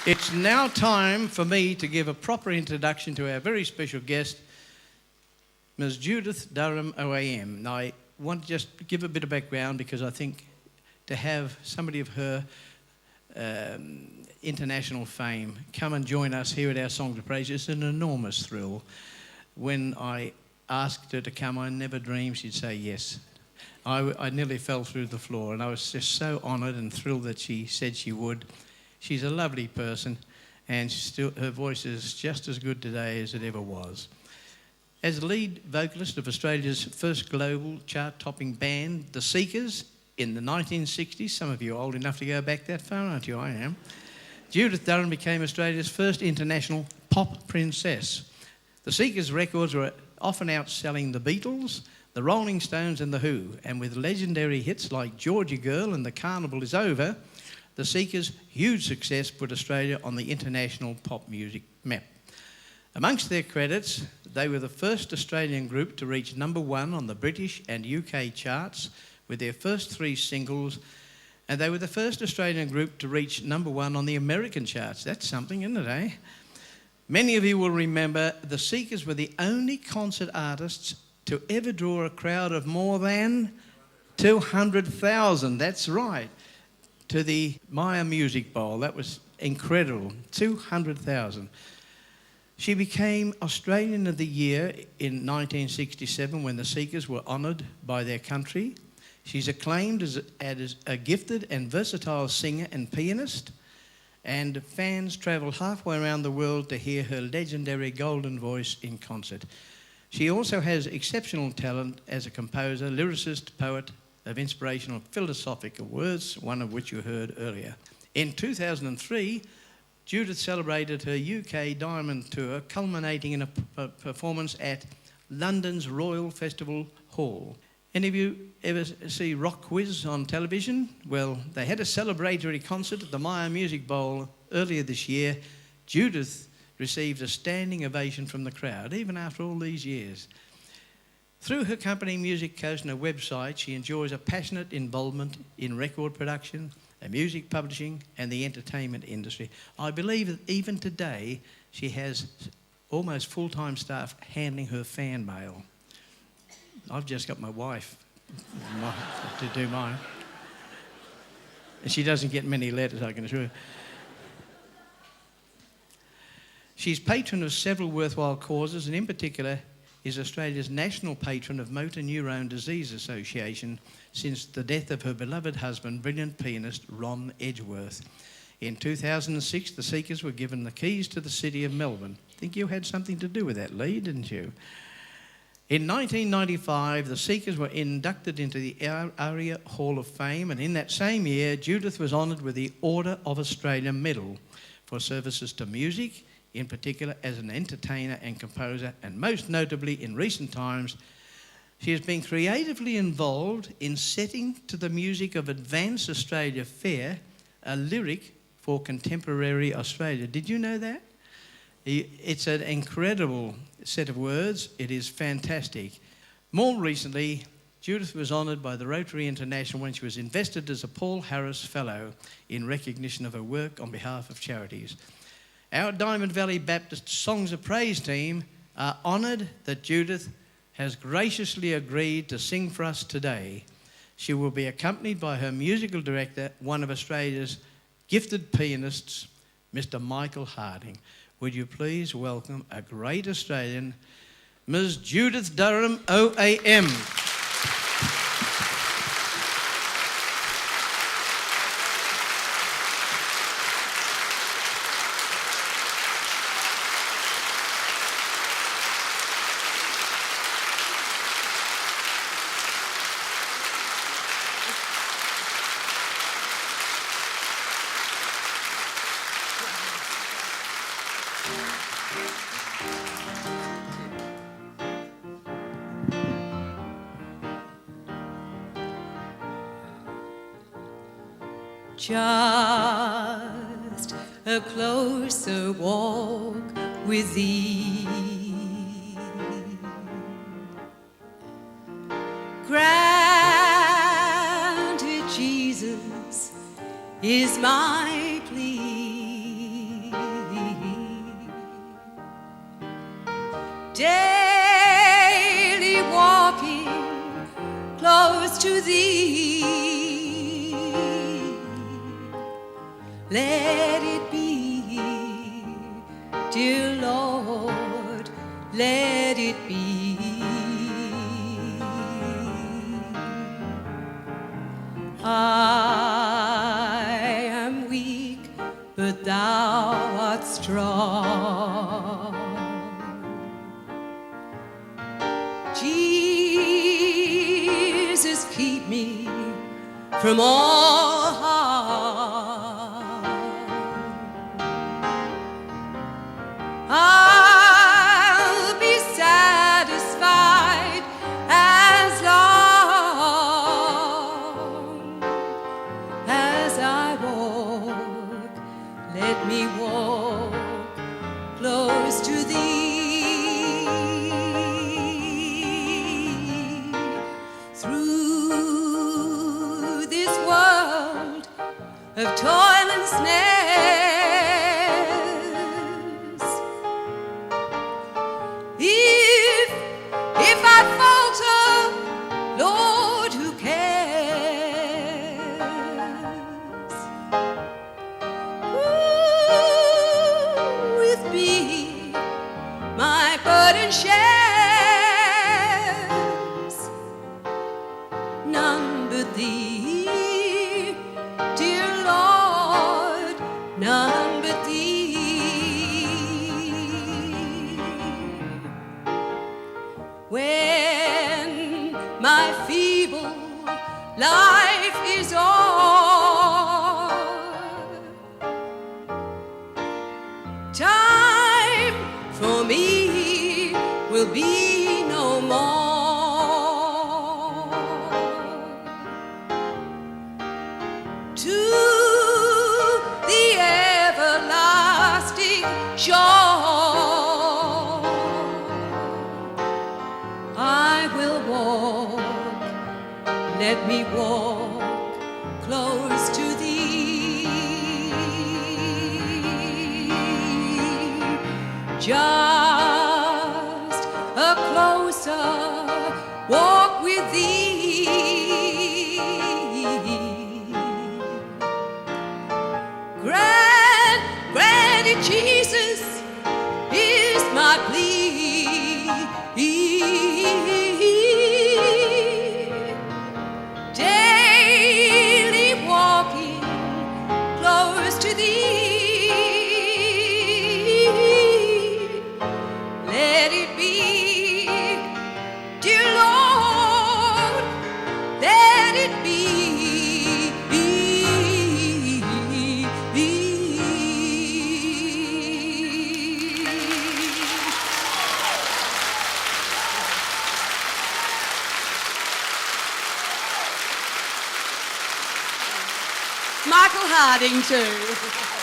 It's now time for me to give a proper introduction to our very special guest, Ms. Judith Durham OAM. Now, I want to just give a bit of background because I think to have somebody of her international fame come and join us here at our Songs of Praise is an enormous thrill. When I asked her to come, I never dreamed she'd say yes. I nearly fell through the floor, and I was just so honoured and thrilled that she said she would. She's a lovely person, and her voice is just as good today as it ever was. As the lead vocalist of Australia's first global chart-topping band, The Seekers, in the 1960s, some of you are old enough to go back that far, aren't you? I am. Judith Durham became Australia's first international pop princess. The Seekers' records were often outselling the Beatles, the Rolling Stones and The Who, and with legendary hits like Georgie Girl and The Carnival Is Over, The Seekers' huge success put Australia on the international pop music map. Amongst their credits, they were the first Australian group to reach #1 on the British and UK charts with their first 3 singles, and they were the first Australian group to reach #1 on the American charts. That's something, isn't it, eh? Many of you will remember The Seekers were the only concert artists to ever draw a crowd of more than 200,000. That's right. To the Myer Music Bowl. That was incredible. 200,000. She became Australian of the Year in 1967 when the Seekers were honoured by their country. She's acclaimed as a gifted and versatile singer and pianist, and fans travel halfway around the world to hear her legendary golden voice in concert. She also has exceptional talent as a composer, lyricist, poet, of inspirational philosophical words, one of which you heard earlier. In 2003, Judith celebrated her UK Diamond Tour, culminating in a performance at London's Royal Festival Hall. Any of you ever see Rock Quiz on television? Well, they had a celebratory concert at the Myer Music Bowl earlier this year. Judith received a standing ovation from the crowd, even after all these years. Through her company Music Coast and her website, she enjoys a passionate involvement in record production, music publishing and the entertainment industry. I believe that even today she has almost full-time staff handling her fan mail. I've just got my wife to do mine. And she doesn't get many letters, I can assure you. She's patron of several worthwhile causes, and in particular is Australia's national patron of Motor Neurone Disease Association since the death of her beloved husband, brilliant pianist Ron Edgeworth. In 2006, the Seekers were given the keys to the city of Melbourne. I think you had something to do with that, Lee, didn't you? In 1995, the Seekers were inducted into the ARIA Hall of Fame, and in that same year, Judith was honoured with the Order of Australia Medal for services to music, in particular as an entertainer and composer, and most notably in recent times, she has been creatively involved in setting to the music of Advance Australia Fair a lyric for contemporary Australia. Did you know that? It's an incredible set of words. It is fantastic. More recently, Judith was honoured by the Rotary International when she was invested as a Paul Harris Fellow in recognition of her work on behalf of charities. Our Diamond Valley Baptist Songs of Praise team are honoured that Judith has graciously agreed to sing for us today. She will be accompanied by her musical director, one of Australia's gifted pianists, Mr. Michael Harding. Would you please welcome a great Australian, Ms. Judith Durham OAM. Just a closer walk with thee, granted Jesus is my plea. daily walking close to thee. Let it be, dear Lord, let it be. I am weak, but thou art strong. Jesus, keep me from all harm. I'll be satisfied as long as I walk. Let me walk close to thee. Through this world of toil and snares, if I falter, Lord, who cares? With me, my burden shares. None but thee, dear Lord, none but thee. When my feeble life is o'er, time for me will be no more. To the everlasting shore I will walk, let me walk close to thee. Just a closer walk with thee. Grant it, Jesus, is my plea. Daily walking close to thee. Let it be, dear Lord, let it be. Michael Harding too.